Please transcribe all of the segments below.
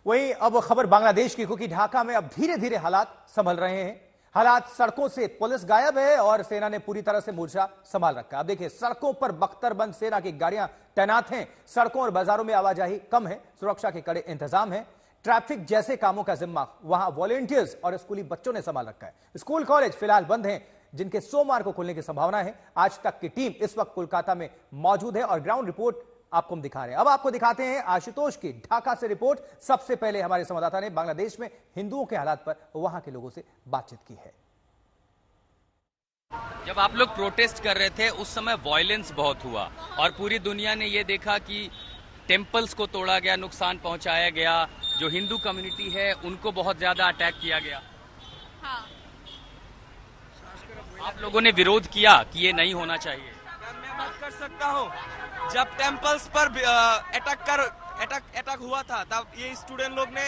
वहीं अब खबर बांग्लादेश की, क्योंकि ढाका में अब धीरे धीरे हालात संभल रहे हैं। हालात सड़कों से पुलिस गायब है और सेना ने पूरी तरह से मोर्चा संभाल रखा है। अब देखिए, सड़कों पर बख्तरबंद सेना की गाड़ियां तैनात हैं। सड़कों और बाजारों में आवाजाही कम है, सुरक्षा के कड़े इंतजाम है। ट्रैफिक जैसे कामों का जिम्मा वहां वॉलेंटियर्स और स्कूली बच्चों ने संभाल रखा है। स्कूल कॉलेज फिलहाल बंद हैं, जिनके सोमवार को खुलने की संभावना है। आज तक की टीम इस वक्त कोलकाता में मौजूद है और ग्राउंड रिपोर्ट आपको हम दिखा रहे हैं। अब आपको दिखाते हैं आशुतोष की ढाका से रिपोर्ट। सबसे पहले हमारे संवाददाता ने बांग्लादेश में हिंदुओं के हालात पर वहां के लोगों से बातचीत की है। जब आप लोग प्रोटेस्ट कर रहे थे उस समय वायलेंस बहुत हुआ और पूरी दुनिया ने यह देखा कि टेम्पल्स को तोड़ा गया, नुकसान पहुंचाया गया, जो हिंदू कम्युनिटी है उनको बहुत ज्यादा अटैक किया गया। हाँ। आप लोगों ने विरोध किया कि ये नहीं होना चाहिए। मैं बात कर सकता हूँ, जब टेम्पल्स पर अटैक हुआ था तब ये स्टूडेंट लोग ने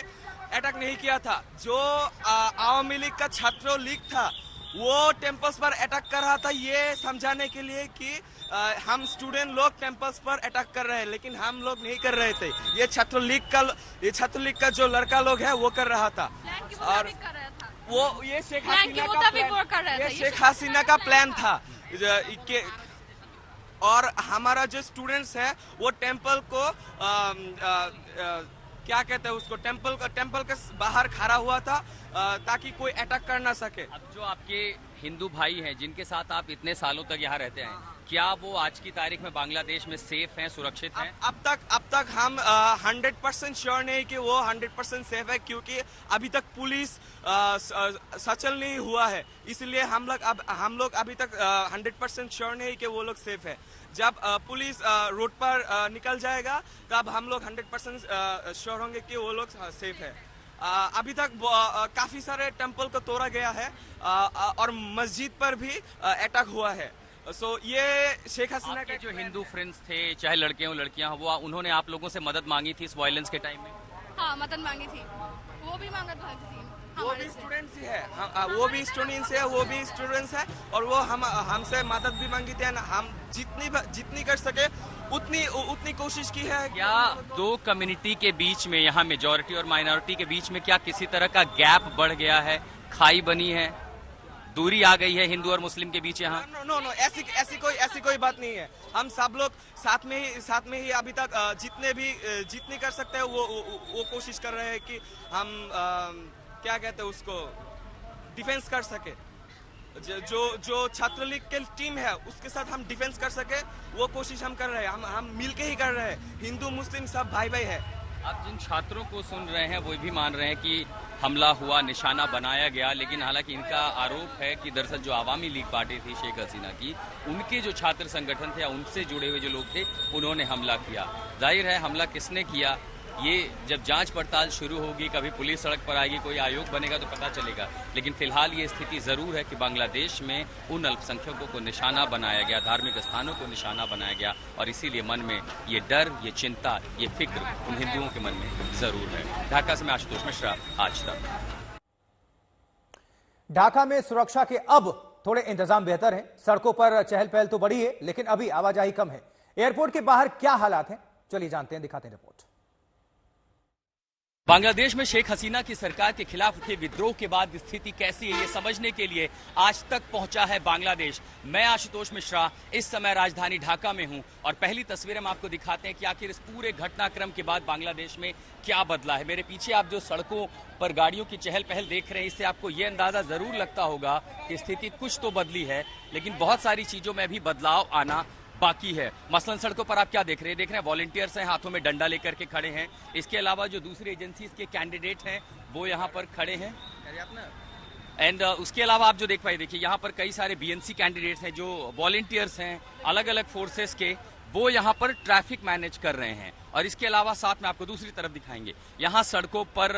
अटैक नहीं किया था। जो आवामी लीग का छात्र लीग था वो टेम्पल्स पर अटैक कर रहा था, ये समझाने के लिए कि हम स्टूडेंट लोग टेम्पल्स पर अटैक कर रहे हैं, लेकिन हम लोग नहीं कर रहे थे। ये छात्र लीग का जो लड़का लोग है वो कर रहा था। और वो ये शेख हसीना का प्लान था। और हमारा जो स्टूडेंट्स है वो टेम्पल को क्या कहते हैं उसको, टेम्पल के बाहर खड़ा हुआ था ताकि कोई अटैक कर ना सके। अब जो आपके हिंदू भाई हैं जिनके साथ आप इतने सालों तक यहाँ रहते हैं, क्या वो आज की तारीख में बांग्लादेश में सेफ हैं, सुरक्षित हैं? अब तक हम 100% श्योर नहीं कि वो 100% सेफ है, क्योंकि अभी तक पुलिस सचल नहीं हुआ है। इसलिए हम लोग अभी तक 100% श्योर नहीं कि वो लोग सेफ है। जब पुलिस रोड पर निकल जाएगा तब हम लोग 100% श्योर होंगे कि वो लोग सेफ है। अभी तक काफी सारे टेम्पल को तोड़ा गया है और मस्जिद पर भी अटैक हुआ है। ये शेख हसीना के जो हिंदू फ्रेंड्स थे, चाहे लड़के हो लड़कियां हो, वो उन्होंने आप लोगों से मदद मांगी थी इस वायलेंस के टाइम में? हाँ, मदद मांगी थी। वो भी मांगत थी। वो भी स्टूडेंट्स ही है, वो भी स्टूडेंट्स है और वो हमसे मदद भी मांगी थी। हम जितनी कर सके उतनी कोशिश की है। क्या दो कम्युनिटी के बीच में, यहाँ मेजॉरिटी और माइनॉरिटी के बीच में, क्या किसी तरह का गैप बढ़ गया है, खाई बनी है, दूरी आ गई है हिंदू और मुस्लिम के बीच यहाँ? नो, ऐसी कोई बात नहीं है। हम सब लोग साथ में ही अभी तक जितनी कर सकते हैं वो कोशिश कर रहे हैं कि हम क्या कहते हैं उसको, डिफेंस कर सके। जो छात्र लीग की टीम है उसके साथ हम डिफेंस कर सके, वो कोशिश हम कर रहे हैं। हम मिलके ही कर रहे हैं। हिंदू मुस्लिम सब भाई भाई है। आप जिन छात्रों को सुन रहे हैं वो भी मान रहे हैं कि हमला हुआ, निशाना बनाया गया, लेकिन हालांकि इनका आरोप है कि दरअसल जो आवामी लीग पार्टी थी शेख हसीना की, उनके जो छात्र संगठन थे या उनसे जुड़े हुए जो लोग थे, उन्होंने हमला किया। जाहिर है हमला किसने किया, ये जब जांच पड़ताल शुरू होगी, कभी पुलिस सड़क पर आएगी, कोई आयोग बनेगा तो पता चलेगा। लेकिन फिलहाल ये स्थिति जरूर है कि बांग्लादेश में उन अल्पसंख्यकों को निशाना बनाया गया, धार्मिक स्थानों को निशाना बनाया गया और इसीलिए मन में ये डर, ये चिंता, ये फिक्र उन हिंदुओं के मन में जरूर है। ढाका से मैं आशुतोष मिश्रा, आज तक। ढाका में सुरक्षा के अब थोड़े इंतजाम बेहतर हैं। सड़कों पर चहल पहल तो बढ़ी है, लेकिन अभी आवाजाही कम है। एयरपोर्ट के बाहर क्या हालात हैं, चलिए जानते हैं, दिखाते हैं रिपोर्ट। बांग्लादेश में शेख हसीना की सरकार के खिलाफ उठे विद्रोह के बाद स्थिति कैसी है, ये समझने के लिए आज तक पहुंचा है बांग्लादेश। मैं आशुतोष मिश्रा इस समय राजधानी ढाका में हूं और पहली तस्वीरें हम आपको दिखाते हैं कि आखिर इस पूरे घटनाक्रम के बाद बांग्लादेश में क्या बदला है। मेरे पीछे आप जो सड़कों पर गाड़ियों की चहल पहल देख रहे हैं, इससे आपको ये अंदाजा जरूर लगता होगा कि स्थिति कुछ तो बदली है, लेकिन बहुत सारी चीजों में भी बदलाव आना बाकी है। मसलन सड़कों पर आप क्या देख रहे हैं, वॉलंटियर्स हैं, हाथों में डंडा लेकर के खड़े हैं। इसके अलावा जो दूसरी एजेंसीज के कैंडिडेट हैं वो यहाँ पर खड़े हैं। एंड उसके अलावा आप जो देख पाए, देखिए यहाँ पर कई सारे बीएनसी कैंडिडेट्स हैं, जो वॉलंटियर्स हैं अलग अलग फोर्सेस के, वो यहाँ पर ट्रैफिक मैनेज कर रहे हैं। और इसके अलावा साथ में आपको दूसरी तरफ दिखाएंगे, यहाँ सड़कों पर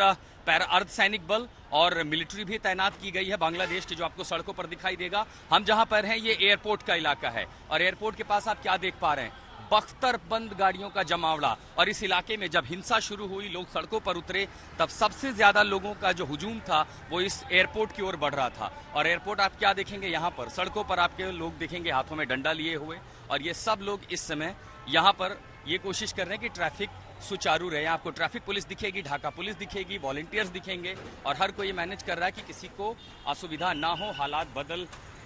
अर्धसैनिक बल और मिलिट्री भी तैनात की गई है बांग्लादेश की, जो आपको सड़कों पर दिखाई देगा। हम जहां पर हैं ये एयरपोर्ट का इलाका है और एयरपोर्ट के पास आप क्या देख पा रहे हैं, बख्तरबंद गाड़ियों का जमावड़ा। और इस इलाके में जब हिंसा शुरू हुई, लोग सड़कों पर उतरे, तब सबसे ज्यादा लोगों का जो हुजूम था वो इस एयरपोर्ट की ओर बढ़ रहा था। और एयरपोर्ट आप क्या देखेंगे, यहाँ पर सड़कों पर आपके लोग देखेंगे हाथों में डंडा लिए हुए, और ये सब लोग इस समय यहाँ पर ये कोशिश कर रहे हैं कि ट्रैफिक सुचारू रहे। आपको ट्रैफिक पुलिस दिखेगी, ढाका पुलिस दिखेगी, वॉलंटियर्स दिखेंगे और हर कोई मैनेज कर रहा है कि किसी को असुविधा ना हो, हालात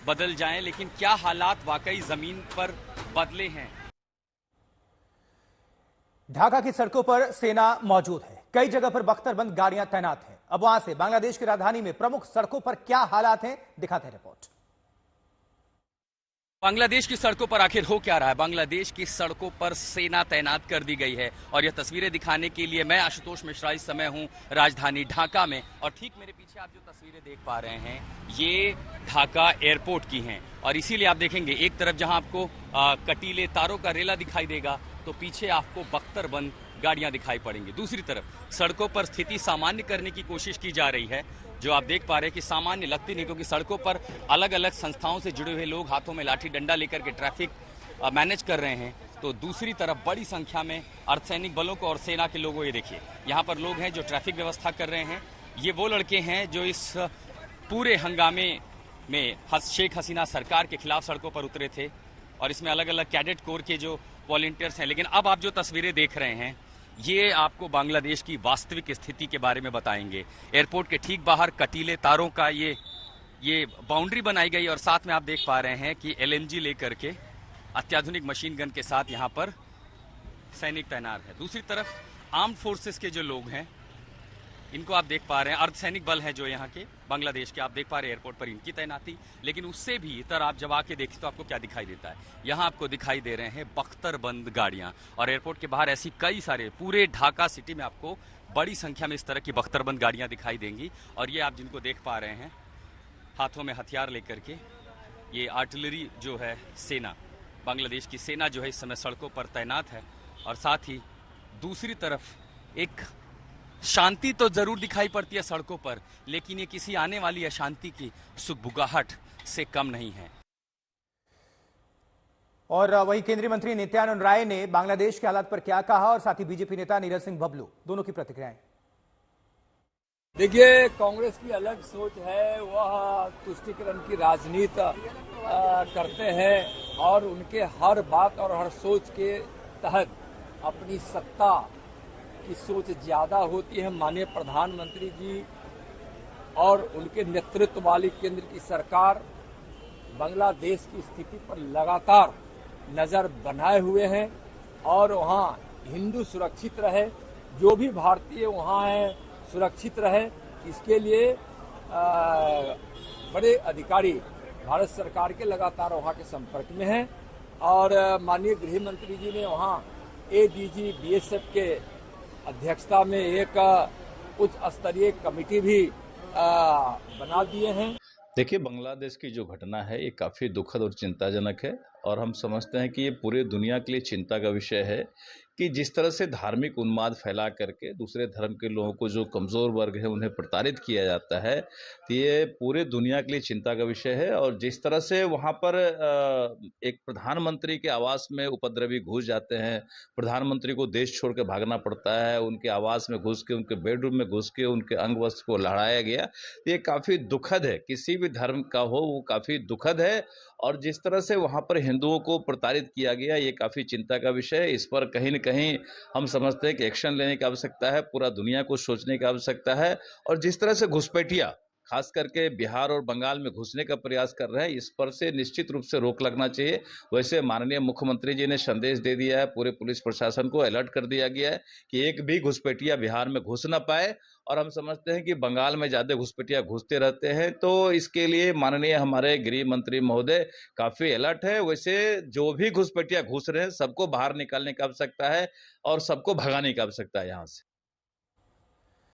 बदल जाएं। लेकिन क्या हालात वाकई जमीन पर बदले हैं? ढाका की सड़कों पर सेना मौजूद है, कई जगह पर बख्तरबंद गाड़ियां तैनात हैं। अब वहां से बांग्लादेश की राजधानी में प्रमुख सड़कों पर क्या हालात हैं, दिखाते हैं रिपोर्ट। बांग्लादेश की सड़कों पर आखिर हो क्या रहा है? बांग्लादेश की सड़कों पर सेना तैनात कर दी गई है और यह तस्वीरें दिखाने के लिए मैं आशुतोष मिश्रा इस समय हूं राजधानी ढाका में। और ठीक मेरे पीछे आप जो तस्वीरें देख पा रहे हैं ये ढाका एयरपोर्ट की हैं और इसीलिए आप देखेंगे एक तरफ जहां आपको कटीले तारों का रेला दिखाई देगा तो पीछे आपको बख्तरबंद गाड़ियां दिखाई पड़ेंगी। दूसरी तरफ सड़कों पर स्थिति सामान्य करने की कोशिश की जा रही है, जो आप देख पा रहे हैं कि सामान्य लगती नहीं, क्योंकि सड़कों पर अलग अलग संस्थाओं से जुड़े हुए लोग हाथों में लाठी डंडा लेकर के ट्रैफिक मैनेज कर रहे हैं। तो दूसरी तरफ बड़ी संख्या में अर्धसैनिक बलों को और सेना के लोगों, ये देखिए यहाँ पर लोग हैं जो ट्रैफिक व्यवस्था कर रहे हैं। ये वो लड़के हैं जो इस पूरे हंगामे में शेख हसीना सरकार के खिलाफ सड़कों पर उतरे थे और इसमें अलग अलग कैडेट कोर के जो वॉलंटियर्स हैं। लेकिन अब आप जो तस्वीरें देख रहे हैं ये आपको बांग्लादेश की वास्तविक स्थिति के बारे में बताएंगे। एयरपोर्ट के ठीक बाहर कटीले तारों का ये बाउंड्री बनाई गई और साथ में आप देख पा रहे हैं कि एलएमजी लेकर के अत्याधुनिक मशीन गन के साथ यहाँ पर सैनिक तैनात है। दूसरी तरफ आर्म्ड फोर्सेस के जो लोग हैं इनको आप देख पा रहे हैं, अर्धसैनिक बल हैं जो यहाँ के बांग्लादेश के, आप देख पा रहे हैं एयरपोर्ट पर इनकी तैनाती। लेकिन उससे भी इतर आप जब आके देखें तो आपको क्या दिखाई देता है? यहाँ आपको दिखाई दे रहे हैं बख्तरबंद गाड़ियाँ और एयरपोर्ट के बाहर ऐसी कई सारे, पूरे ढाका सिटी में आपको बड़ी संख्या में इस तरह की बख्तरबंद गाड़ियाँ दिखाई देंगी। और ये आप जिनको देख पा रहे हैं हाथों में हथियार लेकर के, ये आर्टिलरी जो है सेना, बांग्लादेश की सेना जो है इस समय सड़कों पर तैनात है। और साथ ही दूसरी तरफ एक शांति तो जरूर दिखाई पड़ती है सड़कों पर, लेकिन ये किसी आने वाली अशांति की सुगबुगाहट से कम नहीं है। और वहीं केंद्रीय मंत्री नित्यानंद राय ने बांग्लादेश के हालात पर क्या कहा और साथ ही बीजेपी नेता नीरज सिंह बबलू, दोनों की प्रतिक्रियाएं। देखिए, कांग्रेस की अलग सोच है, वह तुष्टीकरण की राजनीति करते हैं और उनके हर बात और हर सोच के तहत अपनी सत्ता की सोच ज्यादा होती है। माननीय प्रधानमंत्री जी और उनके नेतृत्व वाली केंद्र की सरकार बांग्लादेश की स्थिति पर लगातार नजर बनाए हुए हैं और वहाँ हिंदू सुरक्षित रहे, जो भी भारतीय वहाँ है सुरक्षित रहे, इसके लिए बड़े अधिकारी भारत सरकार के लगातार वहाँ के संपर्क में हैं। और माननीय गृह मंत्री जी ने वहाँ एडीजी बीएसएफ के अध्यक्षता में एक उच्च स्तरीय कमेटी भी बना दिए हैं। देखिए, बांग्लादेश की जो घटना है ये काफ़ी दुखद और चिंताजनक है और हम समझते हैं कि ये पूरे दुनिया के लिए चिंता का विषय है कि जिस तरह से धार्मिक उन्माद फैला करके दूसरे धर्म के लोगों को, जो कमज़ोर वर्ग है, उन्हें प्रताड़ित किया जाता है, तो ये पूरे दुनिया के लिए चिंता का विषय है। और जिस तरह से वहाँ पर एक प्रधानमंत्री के आवास में उपद्रवी घुस जाते हैं, प्रधानमंत्री को देश छोड़ के भागना पड़ता है, उनके आवास में घुस के, उनके बेडरूम में घुस के उनके अंग वस्त्र को लहराया गया, तो ये काफ़ी दुखद है। किसी भी धर्म का हो वो काफ़ी दुखद है। और जिस तरह से वहाँ पर हिंदुओं को प्रताड़ित किया गया, ये काफ़ी चिंता का विषय है। इस पर कहीं न कहीं हम समझते हैं कि एक्शन लेने की आवश्यकता है, पूरा दुनिया को सोचने की आवश्यकता है। और जिस तरह से घुसपैठिया खास करके बिहार और बंगाल में घुसने का प्रयास कर रहे हैं, इस पर से निश्चित रूप से रोक लगना चाहिए। वैसे माननीय मुख्यमंत्री जी ने संदेश दे दिया है, पूरे पुलिस प्रशासन को अलर्ट कर दिया गया है कि एक भी घुसपैठिया बिहार में घुस ना पाए। और हम समझते हैं कि बंगाल में ज्यादा घुसपैठिया घुसते रहते हैं, तो इसके लिए माननीय हमारे गृह मंत्री महोदय काफी अलर्ट है। वैसे जो भी घुसपैठिया घुस रहे हैं सबको बाहर निकालने की आवश्यकता है और सबको भगाने की आवश्यकता है यहाँ से।